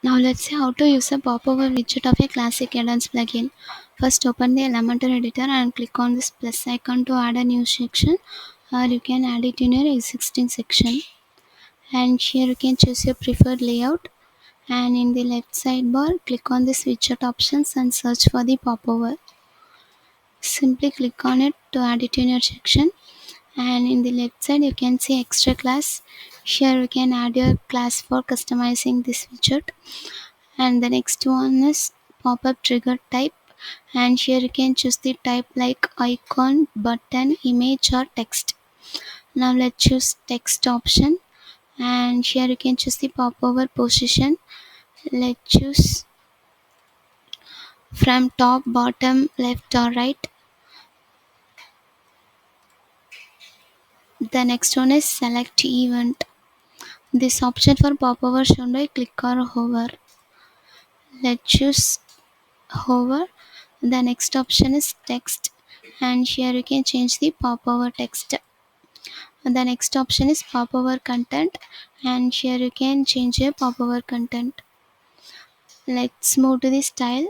Now let's see how to use a popover widget of a classic add-ons plugin. First open the Elementor editor and click on this plus icon to add a new section, or you can add it in your existing section. And here you can choose your preferred layout, and in the left sidebar click on this widget options and search for the popover. Simply click on it to add it in your section, and in the left side you can see extra class. Here you can add your class for customizing this widget. And the next one is pop-up trigger type, and here you can choose the type like icon, button, image or text. Now let's choose text option, and here you can choose the popover position. Let's choose from top, bottom, left or right. The next one is select event. This option for popover shown by click or hover. Let's choose hover. The next option is text, and here you can change the popover text. The next option is popover content, and here you can change your popover content. Let's move to the style,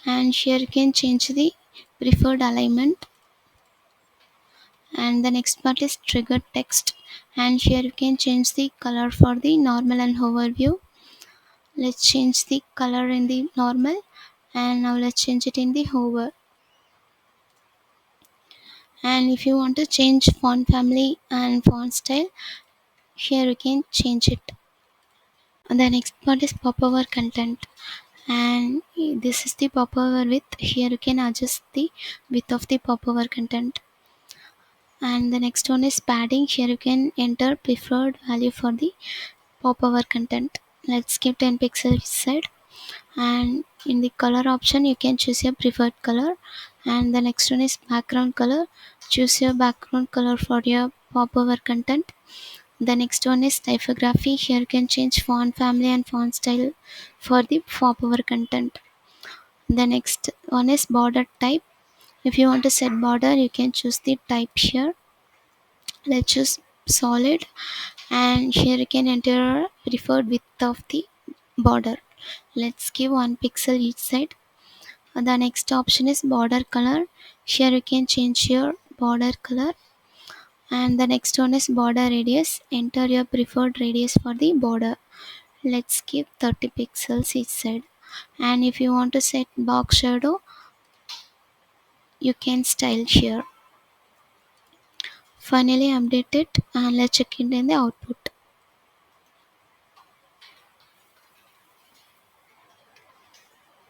and here you can change the preferred alignment. And the next part is trigger text, and here you can change the color for the normal and overview. Let's change the color in the normal, and now let's change it in the hover. And if you want to change font family and font style, here you can change it. The next part is popover content, and this is the popover width. Here you can adjust the width of the popover content. And the next one is padding. Here you can enter preferred value for the popover content. Let's give 10 pixels each side. And in the color option you can choose your preferred color. And the next one is background color. Choose your background color for your popover content. The next one is typography. Here you can change font family and font style for the popover content. The next one is border type. If you want to set border, you can choose the type here. Let's choose solid, and here you can enter preferred width of the border. Let's give 1 pixel each side. The next option is border color. Here you can change your border color. And the next one is border radius. Enter your preferred radius for the border. Let's give 30 pixels each side. And if you want to set box shadow, you can style here. Finally update it, and let's check it in the output.